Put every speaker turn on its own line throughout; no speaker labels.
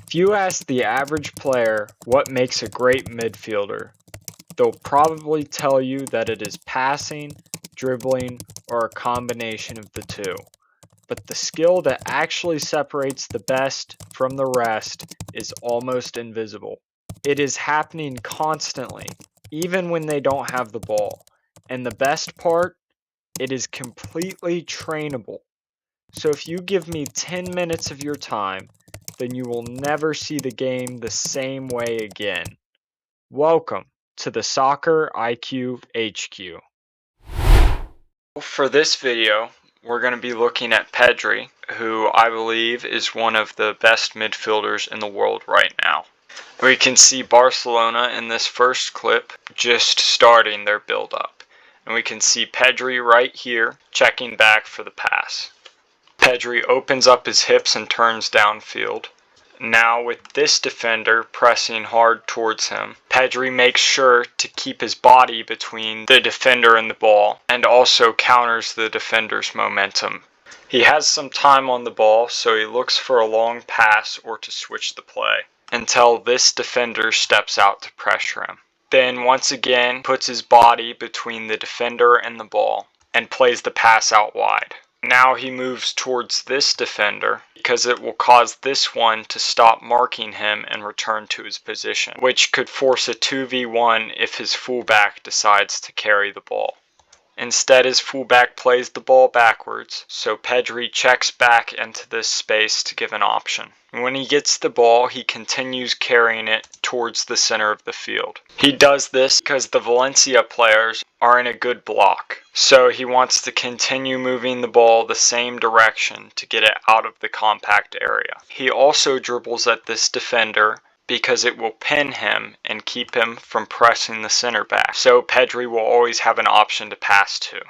If you ask the average player what makes a great midfielder, they'll probably tell you that it is passing, dribbling, or a combination of the two. But the skill that actually separates the best from the rest is almost invisible. It is happening constantly, even when they don't have the ball. And the best part, it is completely trainable. So if you give me 10 minutes of your time, then you will never see the game the same way again. Welcome to the Soccer IQ HQ. For this video, we're going to be looking at Pedri, who I believe is one of the best midfielders in the world right now. We can see Barcelona in this first clip just starting their build-up. And we can see Pedri right here checking back for the pass. Pedri opens up his hips and turns downfield. Now with this defender pressing hard towards him, Pedri makes sure to keep his body between the defender and the ball, and also counters the defender's momentum. He has some time on the ball, so he looks for a long pass or to switch the play, until this defender steps out to pressure him. Then once again puts his body between the defender and the ball, and plays the pass out wide. Now he moves towards this defender because it will cause this one to stop marking him and return to his position, which could force a 2v1 if his fullback decides to carry the ball. Instead, his fullback plays the ball backwards, so Pedri checks back into this space to give an option. When he gets the ball, he continues carrying it towards the center of the field. He does this because the Valencia players are in a good block, so he wants to continue moving the ball the same direction to get it out of the compact area. He also dribbles at this defender because it will pin him and keep him from pressing the center back, so Pedri will always have an option to pass to.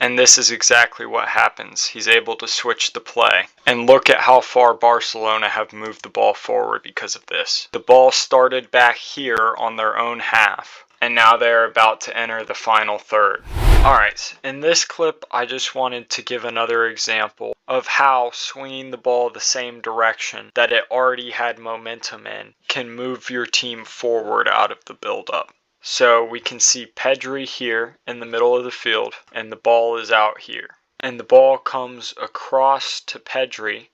And this is exactly what happens. He's able to switch the play. And look at how far Barcelona have moved the ball forward because of this. The ball started back here on their own half, and now they're about to enter the final third. Alright, in this clip I just wanted to give another example of how swinging the ball the same direction that it already had momentum in can move your team forward out of the build-up. So we can see Pedri here in the middle of the field, and the ball is out here. And the ball comes across to Pedri,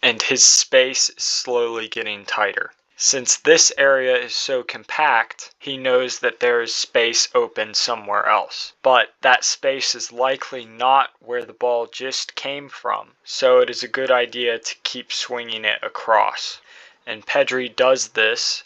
and his space is slowly getting tighter. Since this area is so compact, he knows that there is space open somewhere else. But that space is likely not where the ball just came from, so it is a good idea to keep swinging it across. And Pedri does this,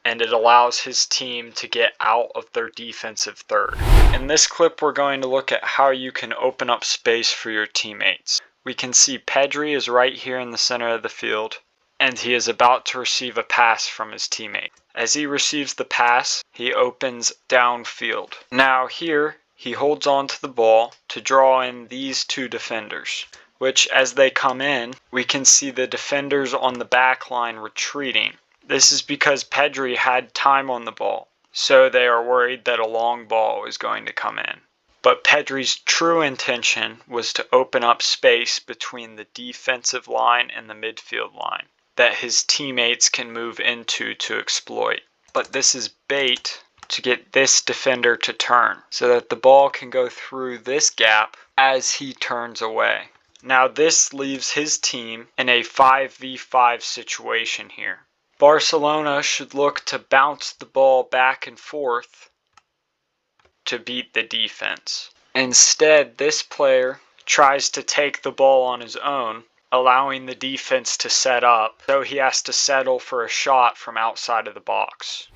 and it allows his team to get out of their defensive third. In this clip, we're going to look at how you can open up space for your teammates. We can see Pedri is right here in the center of the field, and he is about to receive a pass from his teammate. As he receives the pass, he opens downfield. Now here, he holds on to the ball to draw in these two defenders, which as they come in, we can see the defenders on the back line retreating. This is because Pedri had time on the ball, so they are worried that a long ball is going to come in. But Pedri's true intention was to open up space between the defensive line and the midfield line that his teammates can move into to exploit. But this is bait to get this defender to turn, so that the ball can go through this gap as he turns away. Now this leaves his team in a 5v5 situation here. Barcelona should look to bounce the ball back and forth to beat the defense. Instead, this player tries to take the ball on his own, allowing the defense to set up, so he has to settle for a shot from outside of the box.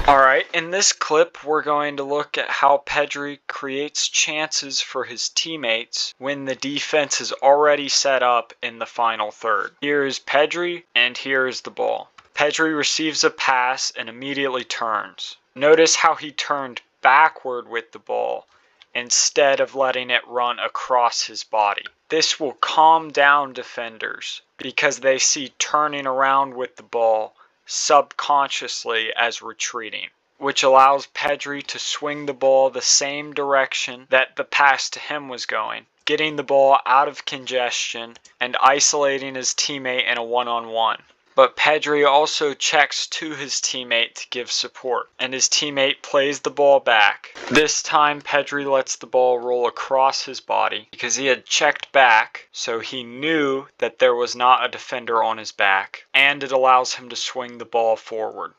Alright, in this clip we're going to look at how Pedri creates chances for his teammates when the defense is already set up in the final third. Here is Pedri, and here is the ball. Pedri receives a pass and immediately turns. Notice how he turned backward with the ball instead of letting it run across his body. This will calm down defenders because they see turning around with the ball subconsciously as retreating, which allows Pedri to swing the ball the same direction that the pass to him was going, getting the ball out of congestion and isolating his teammate in a one-on-one. But Pedri also checks to his teammate to give support, and his teammate plays the ball back. This time Pedri lets the ball roll across his body because he had checked back, so he knew that there was not a defender on his back, and it allows him to swing the ball forward.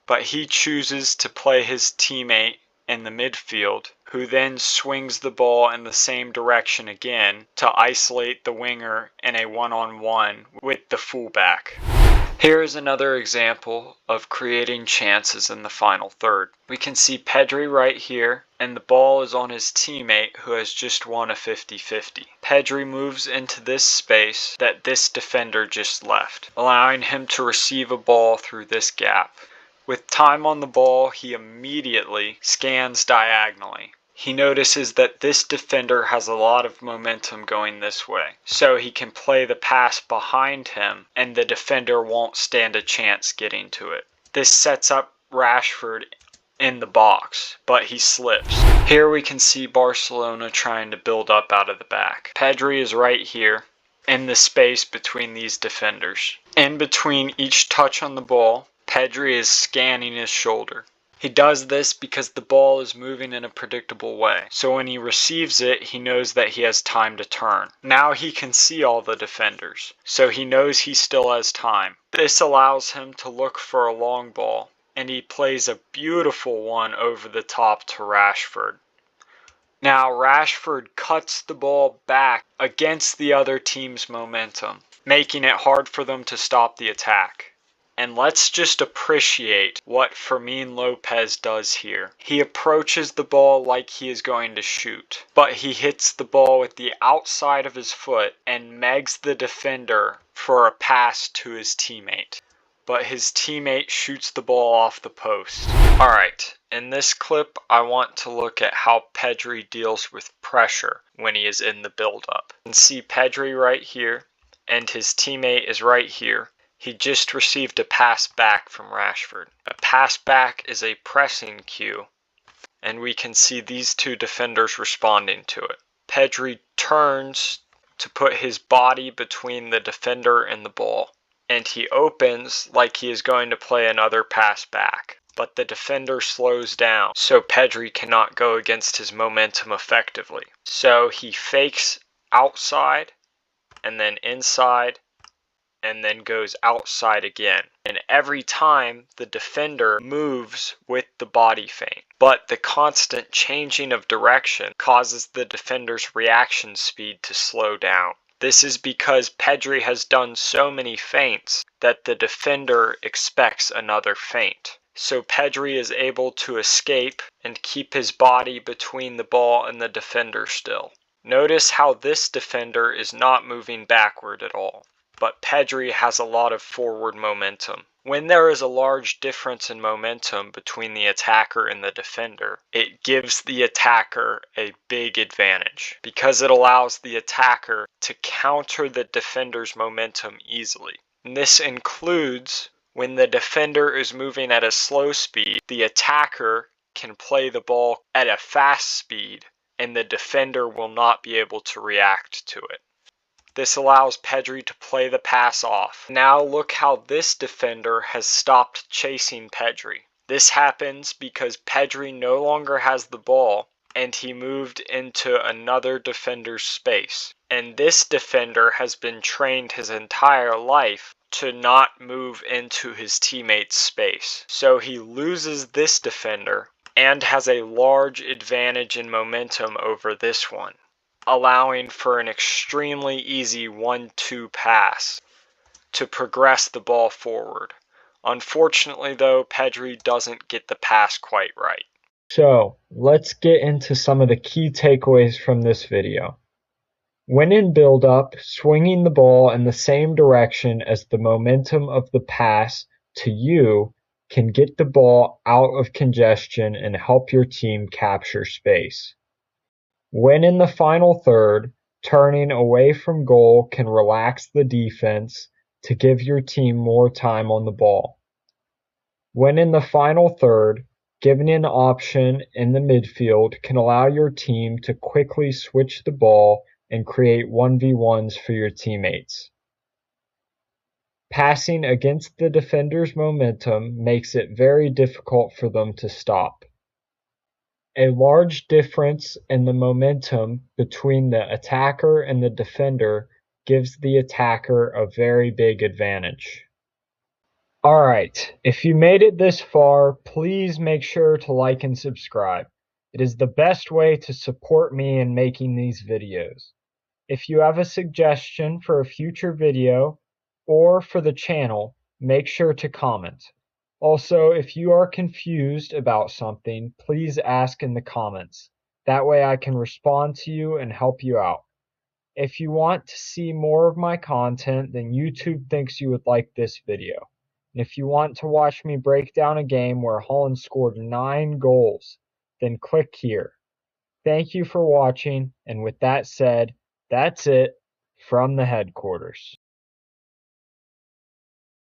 But he chooses to play his teammate in the midfield, who then swings the ball in the same direction again to isolate the winger in a one-on-one with the fullback. Here is another example of creating chances in the final third. We can see Pedri right here, and the ball is on his teammate who has just won a 50-50. Pedri moves into this space that this defender just left, allowing him to receive a ball through this gap. With time on the ball, he immediately scans diagonally. He notices that this defender has a lot of momentum going this way, so he can play the pass behind him and the defender won't stand a chance getting to it. This sets up Rashford in the box, but he slips. Here we can see Barcelona trying to build up out of the back. Pedri is right here in the space between these defenders. In between each touch on the ball, Pedri is scanning his shoulder. He does this because the ball is moving in a predictable way, so when he receives it, he knows that he has time to turn. Now he can see all the defenders, so he knows he still has time. This allows him to look for a long ball, and he plays a beautiful one over the top to Rashford. Now Rashford cuts the ball back against the other team's momentum, making it hard for them to stop the attack. And let's just appreciate what Fermin Lopez does here. He approaches the ball like he is going to shoot, but he hits the ball with the outside of his foot and megs the defender for a pass to his teammate. But his teammate shoots the ball off the post. Alright, in this clip I want to look at how Pedri deals with pressure when he is in the build-up. You can see Pedri right here, and his teammate is right here. He just received a pass back from Rashford. A pass back is a pressing cue, and we can see these two defenders responding to it. Pedri turns to put his body between the defender and the ball, and he opens like he is going to play another pass back. But the defender slows down, so Pedri cannot go against his momentum effectively. So he fakes outside, and then inside, and then goes outside again. And every time the defender moves with the body feint. But the constant changing of direction causes the defender's reaction speed to slow down. This is because Pedri has done so many feints that the defender expects another feint. So Pedri is able to escape and keep his body between the ball and the defender still. Notice how this defender is not moving backward at all, but Pedri has a lot of forward momentum. When there is a large difference in momentum between the attacker and the defender, it gives the attacker a big advantage because it allows the attacker to counter the defender's momentum easily. And this includes when the defender is moving at a slow speed, the attacker can play the ball at a fast speed and the defender will not be able to react to it. This allows Pedri to play the pass off. Now look how this defender has stopped chasing Pedri. This happens because Pedri no longer has the ball and he moved into another defender's space. And this defender has been trained his entire life to not move into his teammate's space. So he loses this defender and has a large advantage in momentum over this one, allowing for an extremely easy 1-2 pass to progress the ball forward. Unfortunately though, Pedri doesn't get the pass quite right. So, let's get into some of the key takeaways from this video. When in build-up, swinging the ball in the same direction as the momentum of the pass to you can get the ball out of congestion and help your team capture space. When in the final third, turning away from goal can relax the defense to give your team more time on the ball. When in the final third,
Giving an option in the midfield can allow your team to quickly switch the ball and create 1v1s for your teammates. Passing against the defender's momentum makes it very difficult for them to stop. A large difference in the momentum between the attacker and the defender gives the attacker a very big advantage. Alright, if you made it this far, please make sure to like and subscribe. It is the best way to support me in making these videos. If you have a suggestion for a future video or for the channel, make sure to comment. Also, if you are confused about something, please ask in the comments. That way I can respond to you and help you out. If you want to see more of my content, then YouTube thinks you would like this video. And if you want to watch me break down a game where Holland scored 9 goals, then click here. Thank you for watching, and with that said, that's it from the headquarters.